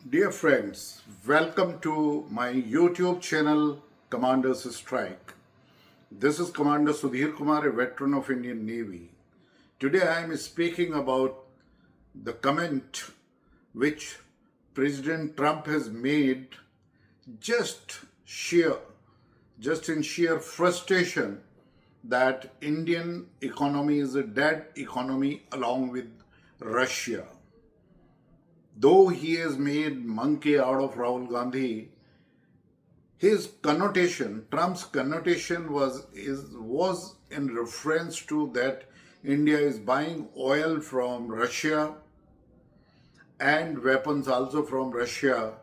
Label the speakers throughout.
Speaker 1: Dear friends, welcome to my YouTube channel Commander's Strike. This is Commander Sudhir Kumar, a veteran of Indian Navy. Today I am speaking about the comment which President Trump has made just sheer, just in sheer frustration that Indian economy is a dead economy along with Russia. Though he has made monkey out of Rahul Gandhi, his connotation, Trump's connotation was in reference to that India is buying oil from Russia and weapons also from Russia.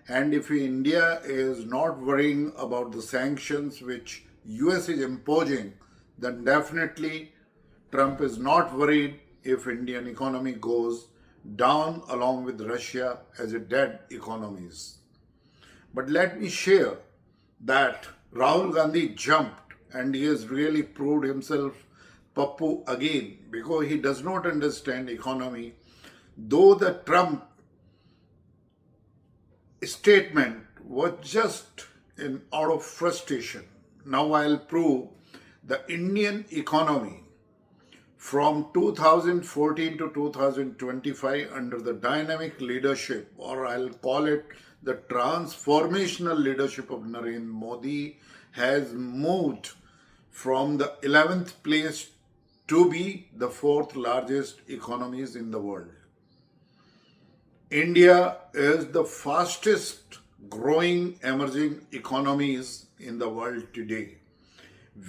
Speaker 1: And if India is not worrying about the sanctions which US is imposing, then definitely Trump is not worried if Indian economy goes down along with Russia as a dead economies. But let me share that Rahul Gandhi jumped and he has really proved himself Pappu again because he does not understand economy. Though the Trump statement was just out of frustration. Now I'll prove the Indian economy from 2014 to 2025 under the dynamic leadership, or I'll call it the transformational leadership of Narendra Modi, has moved from the 11th place to be the fourth largest economies in the world. India is the fastest growing emerging economies in the world today.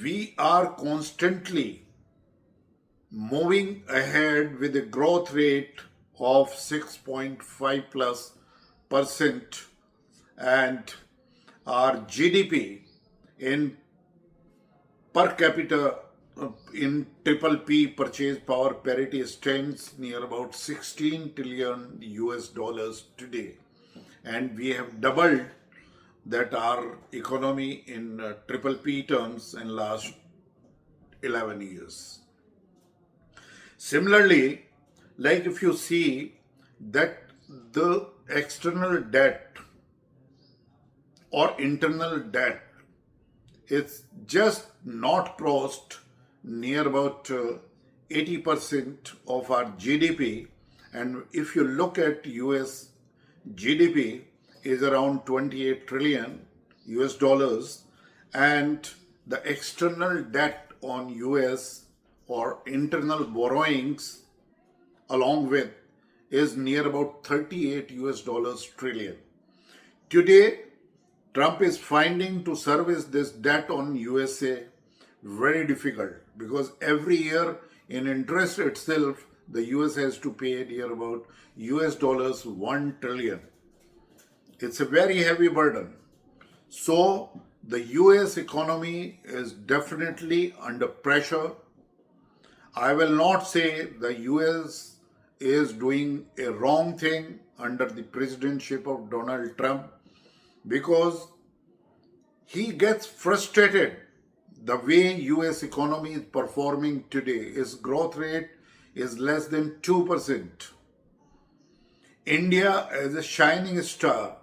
Speaker 1: We are constantly moving ahead with a growth rate of 6.5 plus percent, and our GDP in per capita in triple P purchase power parity stands near about 16 trillion US dollars today, and we have doubled that our economy in triple P terms in last 11 years. Similarly, like if you see that the external debt or internal debt is just not crossed near about 80% of our GDP, and if you look at US GDP is around 28 trillion US dollars, and the external debt on US or internal borrowings along with is near about 38 US dollars trillion. Today, Trump is finding to service this debt on USA very difficult because every year in interest itself, the US has to pay near about US dollars 1 trillion. It's a very heavy burden. So the US economy is definitely under pressure. I will not say the US is doing a wrong thing under the presidency of Donald Trump because he gets frustrated the way US economy is performing today. Its growth rate is less than 2%. India as a shining star.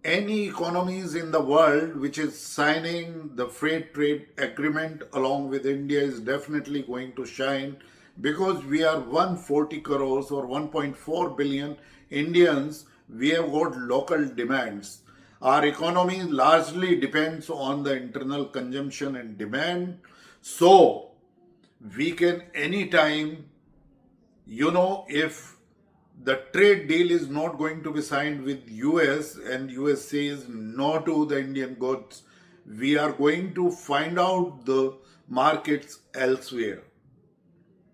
Speaker 1: Any economies in the world which is signing the free trade agreement along with India is definitely going to shine because we are 140 crores or 1.4 billion Indians. We have got local demands. Our economy largely depends on the internal consumption and demand. So we can anytime, if the trade deal is not going to be signed with US and US says no to the Indian goods, we are going to find out the markets elsewhere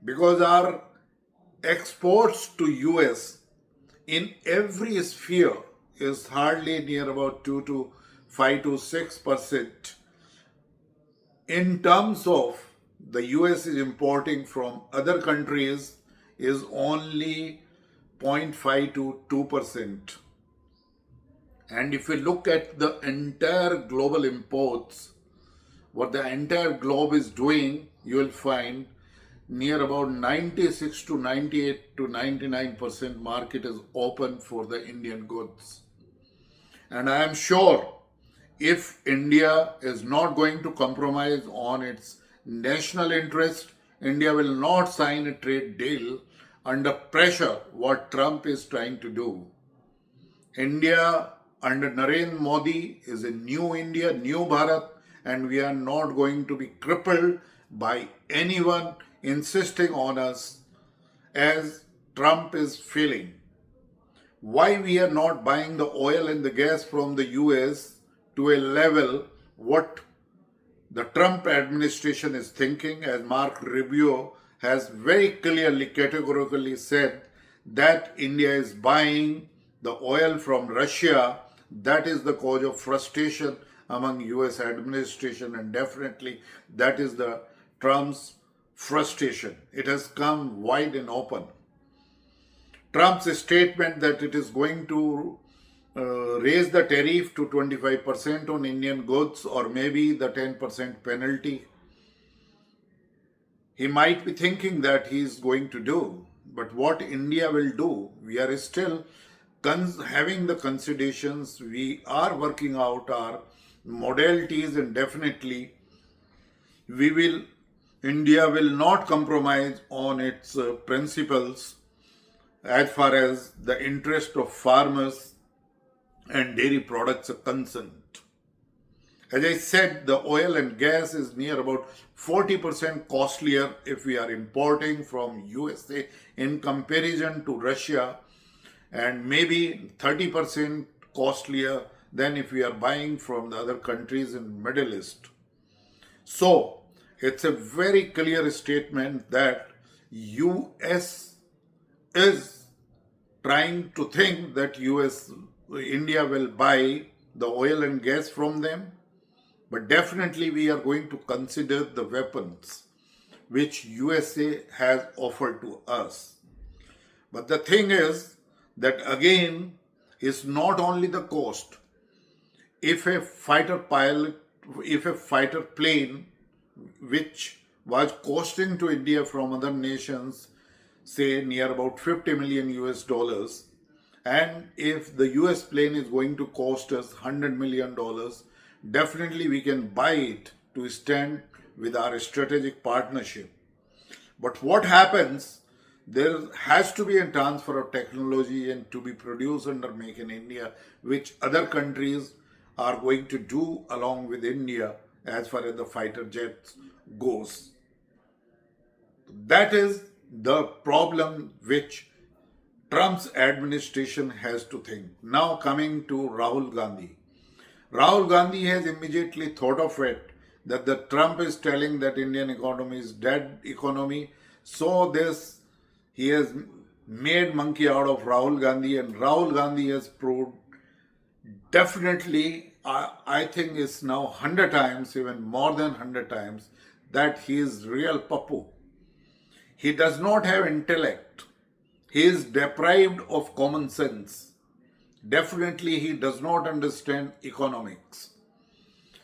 Speaker 1: because our exports to US in every sphere is hardly near about 2 to 5 to 6%. In terms of the US is importing from other countries is only 0.5 to 2%. And if you look at the entire global imports, what the entire globe is doing, you will find near about 96 to 98 to 99% market is open for the Indian goods. And I am sure if India is not going to compromise on its national interest, India will not sign a trade deal under pressure, what Trump is trying to do. India under Narendra Modi is a new India, new Bharat, and we are not going to be crippled by anyone insisting on us as Trump is feeling. Why we are not buying the oil and the gas from the US to a level what the Trump administration is thinking, as Mark Rubio has very clearly, categorically said that India is buying the oil from Russia. That is the cause of frustration among US administration, and definitely that is the Trump's frustration. It has come wide and open. Trump's statement that it is going to raise the tariff to 25% on Indian goods, or maybe the 10% penalty. He might be thinking that he is going to do, but what India will do, we are still having the considerations, we are working out our modalities, and definitely India will not compromise on its principles as far as the interest of farmers and dairy products are concerned. As I said, the oil and gas is near about 40% costlier if we are importing from USA in comparison to Russia, and maybe 30% costlier than if we are buying from the other countries in Middle East. So, it's a very clear statement that US is trying to think that India will buy the oil and gas from them, but definitely we are going to consider the weapons which USA has offered to us. But the thing is that again is not only the cost. If a fighter plane which was costing to India from other nations, say near about 50 million US dollars, and if the US plane is going to cost us $100 million, definitely we can buy it to stand with our strategic partnership. But what happens, there has to be a transfer of technology and to be produced under Make in India, which other countries are going to do along with India as far as the fighter jets goes. That is the problem which Trump's administration has to think. Now coming to Rahul Gandhi. Rahul Gandhi has immediately thought of it that the Trump is telling that Indian economy is dead economy. So he has made monkey out of Rahul Gandhi, and Rahul Gandhi has proved definitely, I think it's now 100 times, even more than 100 times, that he is real papu. He does not have intellect. He is deprived of common sense. Definitely he does not understand economics.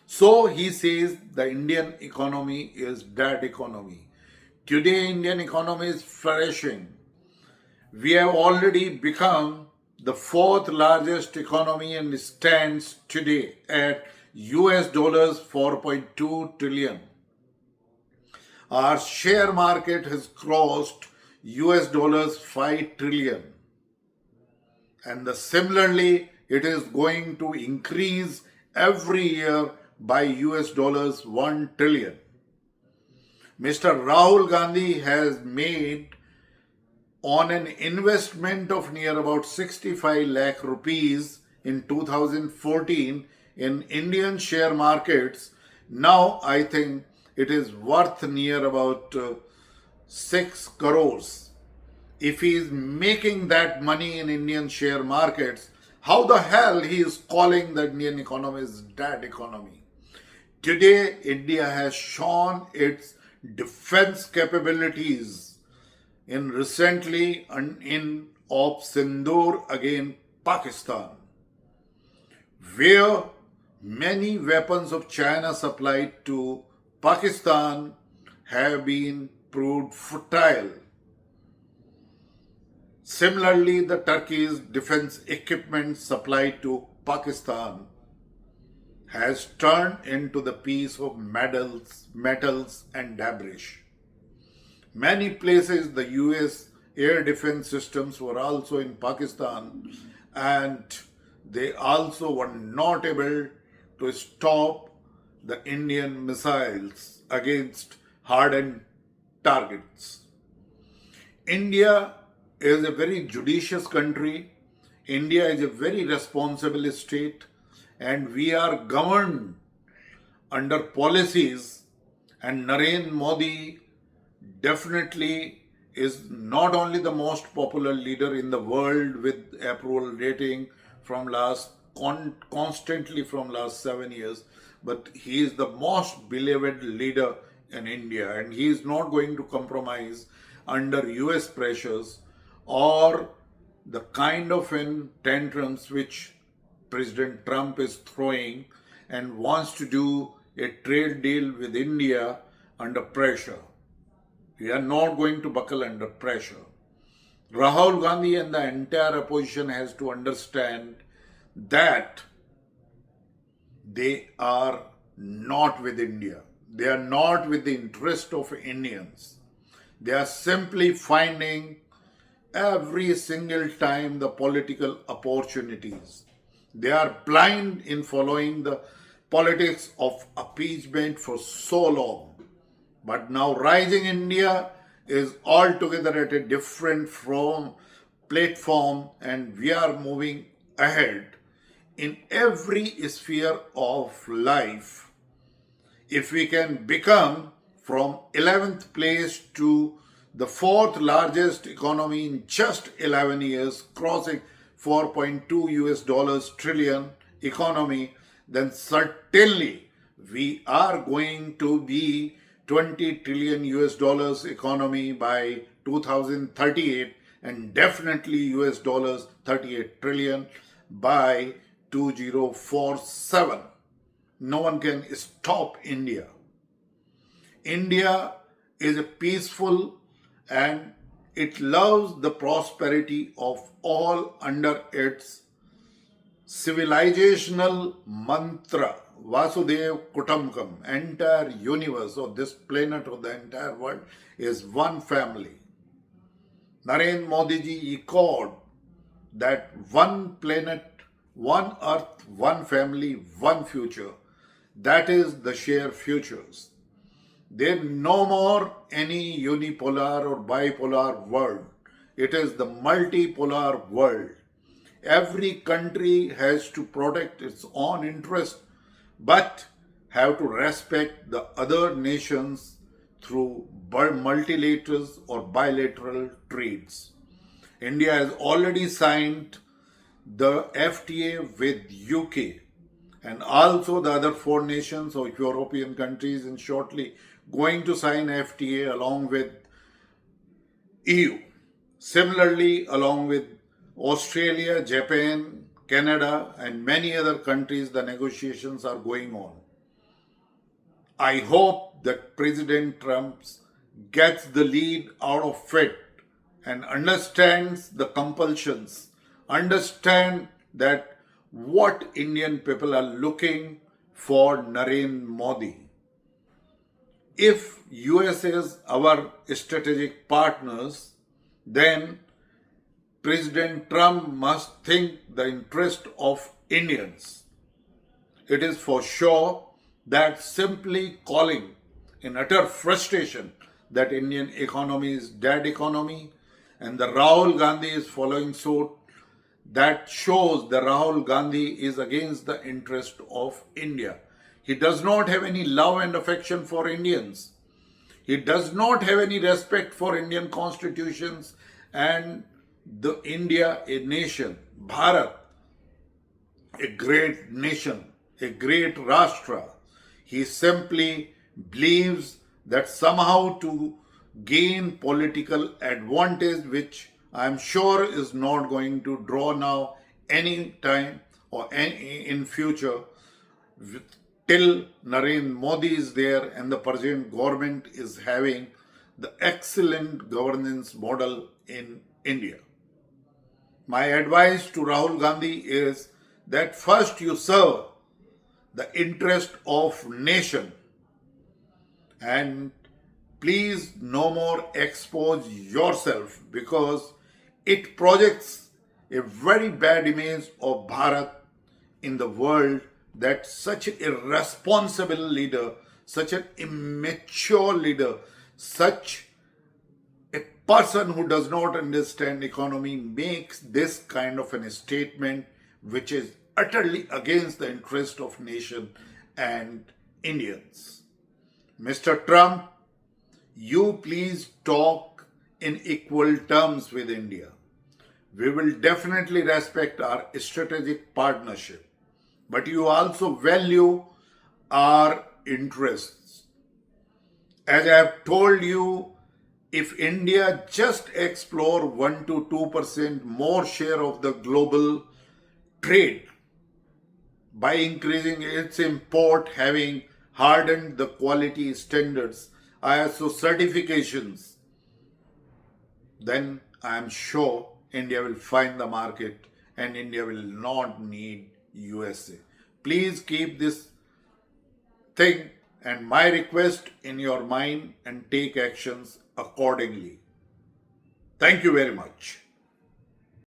Speaker 1: So he says the Indian economy is dead economy. Today Indian economy is flourishing. We have already become the fourth largest economy and stands today at US dollars 4.2 trillion. Our share market has crossed US dollars 5 trillion. And similarly, it is going to increase every year by US dollars 1 trillion. Mr. Rahul Gandhi has made on an investment of near about 65 lakh rupees in 2014 in Indian share markets. Now I think it is worth near about 6 crores. If he is making that money in Indian share markets, how the hell he is calling the Indian economy is dead economy? Today, India has shown its defense capabilities in recently in Op Sindoor against Pakistan, where many weapons of China supplied to Pakistan have been proved fertile. Similarly, the Turkey's defense equipment supply to Pakistan has turned into the piece of metals and debris. Many places the US air defense systems were also in Pakistan, and they also were not able to stop the Indian missiles against hardened targets. India is a very judicious country. India is a very responsible state, and we are governed under policies, and Narendra Modi definitely is not only the most popular leader in the world with approval rating from constantly from last 7 years, but he is the most beloved leader in India, and he is not going to compromise under US pressures or the kind of tantrums which President Trump is throwing and wants to do a trade deal with India under pressure. We are not going to buckle under pressure. Rahul Gandhi and the entire opposition has to understand that they are not with India. They are not with the interest of Indians. They are simply finding every single time the political opportunities. They are blind in following the politics of appeasement for so long. But now Rising India is altogether at a different platform, and we are moving ahead in every sphere of life. If we can become from 11th place to the fourth largest economy in just 11 years, crossing 4.2 US dollars trillion economy, then certainly we are going to be 20 trillion US dollars economy by 2038, and definitely US dollars 38 trillion by 2047. No one can stop India. India is a peaceful, and it loves the prosperity of all under its civilizational mantra, Vasudev Kutumbakam. Entire universe of this planet, or the entire world, is one family. Narendra Modi ji echoed that one planet, one earth, one family, one future. That is the shared futures. There is no more any unipolar or bipolar world. It is the multipolar world. Every country has to protect its own interest, but have to respect the other nations through multilateral or bilateral trades. India has already signed the FTA with UK, and also the other four nations or European countries, and shortly going to sign FTA along with EU. Similarly, along with Australia, Japan, Canada, and many other countries, the negotiations are going on. I hope that President Trump gets the lead out of it and understands the compulsions, understand that what Indian people are looking for Narendra Modi. If US is our strategic partners, then President Trump must think the interest of Indians. It is for sure that simply calling in utter frustration that Indian economy is dead economy, and the Rahul Gandhi is following suit, that shows that Rahul Gandhi is against the interest of India. He does not have any love and affection for Indians. He does not have any respect for Indian constitutions and the India, a nation, Bharat, a great nation, a great Rashtra. He simply believes that somehow to gain political advantage, which I am sure is not going to draw now any time or in future, till Narendra Modi is there and the Persian government is having the excellent governance model in India. My advice to Rahul Gandhi is that first you serve the interest of nation, and please no more expose yourself, because it projects a very bad image of Bharat in the world, that such an irresponsible leader, such an immature leader, such a person who does not understand economy makes this kind of a statement which is utterly against the interest of nation and Indians. Mr. Trump, you please talk in equal terms with India. We will definitely respect our strategic partnership, but you also value our interests. As I have told you, if India just explore 1 to 2% more share of the global trade by increasing its import, having hardened the quality standards, ISO certifications, then I am sure India will find the market and India will not need USA. Please keep this thing and my request in your mind and take actions accordingly. Thank you very much.